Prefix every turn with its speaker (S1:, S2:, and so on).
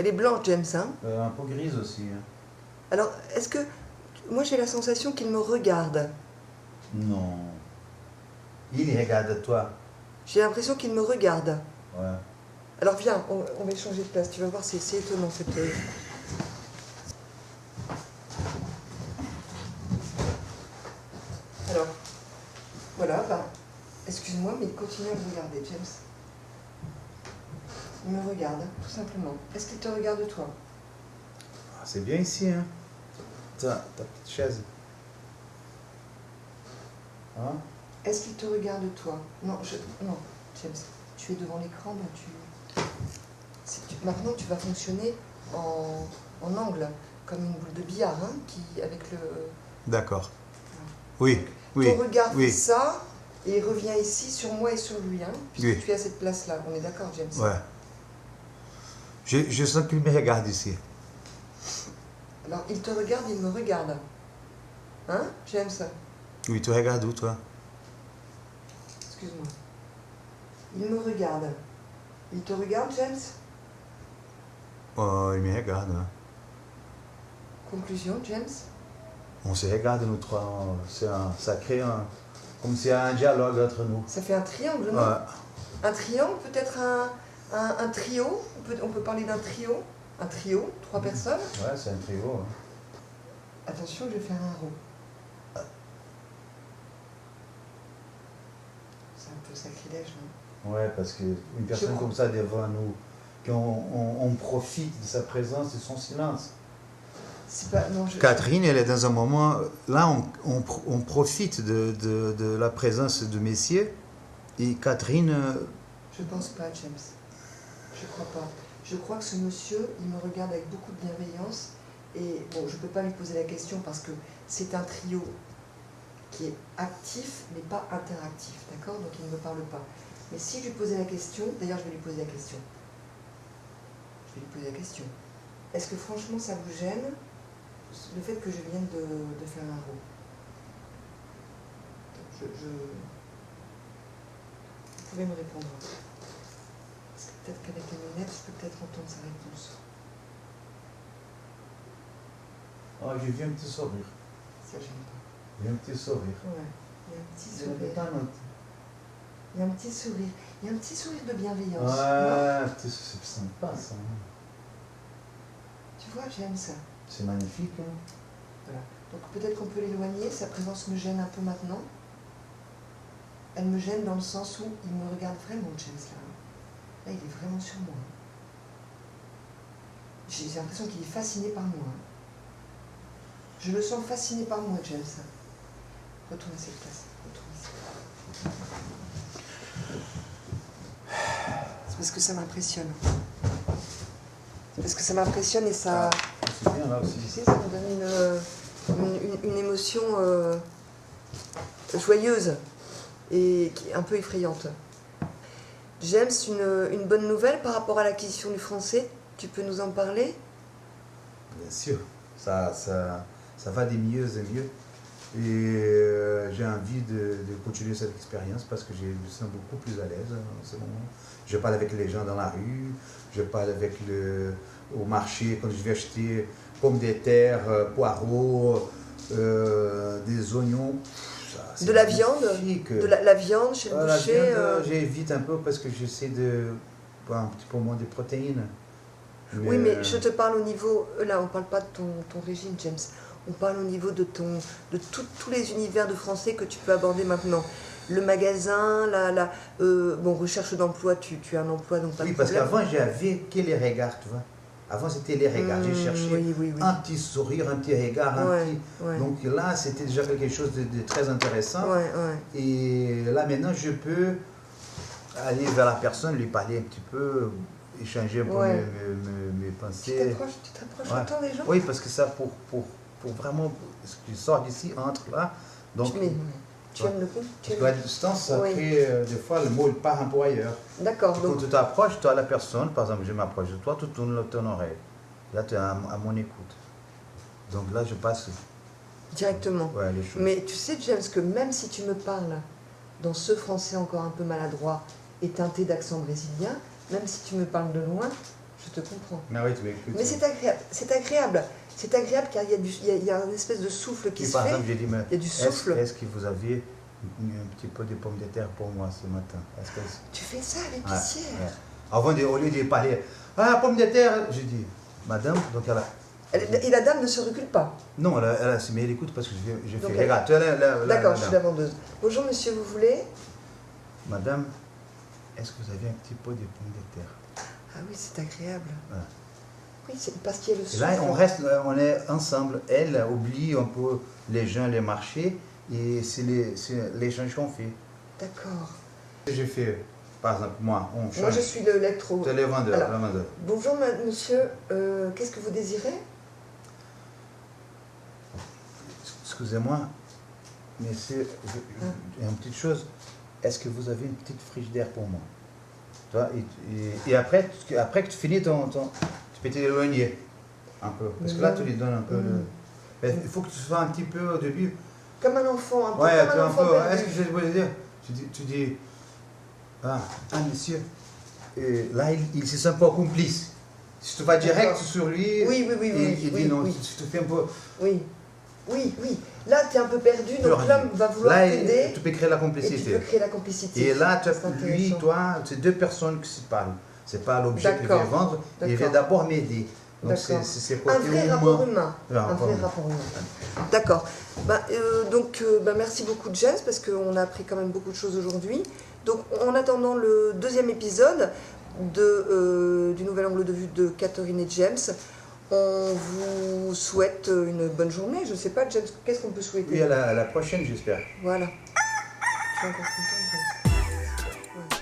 S1: Elle est blanche, James, hein?
S2: Un peu grise aussi. Hein.
S1: Alors, est-ce que... Moi, j'ai la sensation qu'il me regarde.
S2: Non. Il regarde toi.
S1: J'ai l'impression qu'il me regarde.
S2: Ouais.
S1: Alors, viens, on va changer de place. Tu vas voir, c'est étonnant, cette... Alors, voilà, bah, excuse-moi, mais il continue à me regarder, James. Il me regarde, tout simplement. Est-ce qu'il te regarde, toi?
S2: Ah, c'est bien ici, hein. Ta petite chaise. Hein?
S1: Est-ce qu'il te regarde, toi? Non, non, James, tu es devant l'écran, donc maintenant, tu vas fonctionner en angle, comme une boule de billard, hein, avec le...
S2: D'accord. Oui, oui.
S1: Ton regard
S2: oui.
S1: fait ça, et il revient ici, sur moi et sur lui, hein, puisque
S2: Oui.
S1: tu es à cette place-là. On est d'accord, James?
S2: Ouais. Je sens qu'il me regarde ici.
S1: Alors, il te regarde, il me regarde. Hein, James?
S2: Oui, tu regardes où, toi?
S1: Excuse-moi. Il me regarde. Il te regarde, James?
S2: Oh, il me regarde. Hein.
S1: Conclusion, James?
S2: On se regarde, nous trois. Ça crée comme s'il y a un dialogue entre nous.
S1: Ça fait un triangle, non?
S2: Ouais.
S1: Un triangle, peut-être un trio? On peut parler d'un trio? Un trio, 3 personnes?
S2: Ouais, c'est un trio. Hein.
S1: Attention, je vais faire un rond. C'est un peu sacrilège, non?
S2: Ouais, parce qu'une personne comme ça devant nous, on profite de sa présence et de son silence.
S1: Pas, non,
S2: Catherine, elle est dans un moment, là on profite de la présence de messieurs, et Catherine...
S1: Je pense pas, James. Je crois pas. Je crois que ce monsieur, il me regarde avec beaucoup de bienveillance, et bon, je peux pas lui poser la question parce que c'est un trio qui est actif, mais pas interactif, d'accord? Donc il ne me parle pas. Mais si je lui posais la question, d'ailleurs je vais lui poser la question. Je vais lui poser la question. Est-ce que franchement ça vous gêne, le fait que je vienne de faire un rond? Vous pouvez me répondre. Parce que peut-être qu'avec les lunettes, je peux peut-être entendre sa réponse.
S2: Oh, j'ai vu un petit sourire.
S1: Ça, j'aime pas.
S2: Il y a un petit sourire.
S1: Ouais, il y a un petit
S2: Il
S1: sourire. Il y a un petit sourire. Il y a un petit sourire de bienveillance.
S2: Ouais, c'est sympa ça.
S1: Tu vois, j'aime ça.
S2: C'est magnifique. Hein.
S1: Voilà. Donc peut-être qu'on peut l'éloigner. Sa présence me gêne un peu maintenant. Elle me gêne dans le sens où il me regarde vraiment, James, là. Là, il est vraiment sur moi. J'ai l'impression qu'il est fasciné par moi. Je le sens fasciné par moi, James. Retourne à cette place. Retourne ici. C'est parce que ça m'impressionne. C'est parce que ça m'impressionne et ça...
S2: C'est bien là aussi.
S1: Tu sais, ça me donne une émotion joyeuse et un peu effrayante. James, une bonne nouvelle par rapport à l'acquisition du français? Tu peux nous en parler?
S2: Bien sûr. Ça va de mieux en mieux. Et j'ai envie de continuer cette expérience parce que je me sens beaucoup plus à l'aise en ce moment. Je parle avec les gens dans la rue, je parle avec au marché quand je vais acheter pommes de terre, poireaux, des oignons. Ça,
S1: de la viande? De la viande chez le boucher?
S2: J'évite un peu parce que j'essaie de boire un petit peu moins de protéines.
S1: Oui, mais je te parle au niveau... Là, on ne parle pas de ton régime, James. On parle au niveau de tous les univers de français que tu peux aborder maintenant. Le magasin, bon, recherche d'emploi, tu as un emploi, donc pas de problème.
S2: Oui, parce qu'avant, j'avais que les regards, tu vois. Avant, c'était les regards. J'ai cherché un petit sourire, un petit regard, Donc là, c'était déjà quelque chose de très intéressant. Et là, maintenant, je peux aller vers la personne, lui parler un petit peu, échanger un peu mes pensées.
S1: Tu t'approches autant des gens?
S2: Oui, parce que ça, pour vraiment, ce qui sort d'ici, entre là. Donc,
S1: tu aimes le coup?
S2: Parce qu'à distance, ça crée, des fois, le mot il part un peu ailleurs.
S1: D'accord.
S2: Quand tu t'approches, tu as la personne, par exemple, je m'approche de toi, tu tournes ton oreille. Là, tu es à mon écoute. Donc là, je passe
S1: directement.
S2: Ouais, les choses.
S1: Mais tu sais, James, que même si tu me parles dans ce français encore un peu maladroit et teinté d'accent brésilien, même si tu me parles de loin, Je te comprends.
S2: Ah oui, tu m'écoutes.
S1: Mais c'est agréable. C'est agréable car il y a une espèce de souffle qui se
S2: Par
S1: fait.
S2: exemple, j'ai dit, mais
S1: Il y a du souffle.
S2: est-ce que vous aviez un petit peu de pommes de terre pour moi ce matin?
S1: Tu fais ça à l'épicière.
S2: Ouais. Avant, au lieu de parler, ah, pommes de terre, j'ai dit, madame, donc elle a...
S1: Et la dame ne se recule pas.
S2: Non, mais elle écoute parce que je
S1: Donc
S2: fais, regarde, tu vois,
S1: D'accord, je suis la vendeuse. Bonjour monsieur, vous voulez?
S2: Madame, est-ce que vous avez un petit pot de pommes de terre?
S1: Ah oui, c'est agréable.
S2: Ouais.
S1: Oui, parce qu'il y a le
S2: Et
S1: souffle.
S2: là, on est ensemble. Elle oublie un peu les gens, les marchés, et c'est l'échange qu'on fait.
S1: D'accord.
S2: J'ai fait, par exemple, moi, on change.
S1: Moi, je suis l'électro.
S2: C'est le vendeur,
S1: Alors,
S2: le vendeur.
S1: Bonjour monsieur, qu'est-ce que vous désirez?
S2: Excusez-moi, mais c'est une petite chose. Est-ce que vous avez une petite frigidaire pour moi? Toi, et après que tu finis tu peux t'éloigner un peu. Parce que là, tu lui donnes un peu de... Mais il faut que tu sois un petit peu au début.
S1: Comme un enfant, un peu.
S2: Ouais,
S1: comme
S2: tu
S1: un
S2: un
S1: enfant
S2: peu.
S1: perdu.
S2: Est-ce que je voulais dire? Tu dis, ah monsieur, là, il se sent pas complice. Si tu vas direct sur lui,
S1: Oui,
S2: il dit non, tu te fais un peu...
S1: Oui. Là, tu es un peu perdu, donc l'homme va vouloir t'aider.
S2: Tu peux créer la
S1: Et
S2: complicité.
S1: tu peux créer la complicité.
S2: Et là,
S1: C'est
S2: lui,
S1: intéressant.
S2: toi, c'est deux personnes qui se parlent. C'est pas l'objet qu'il veut vendre, il veut d'abord m'aider. Donc c'est
S1: Un vrai rapport humain.
S2: Un
S1: vrai rapport humain. D'accord. Merci beaucoup James parce qu'on a appris quand même beaucoup de choses aujourd'hui. Donc en attendant le deuxième épisode du nouvel angle de vue de Catherine et James, on vous souhaite une bonne journée. Je ne sais pas James, qu'est-ce qu'on peut souhaiter?
S2: Oui, à la prochaine j'espère.
S1: Voilà. Je suis encore contente James. Ouais.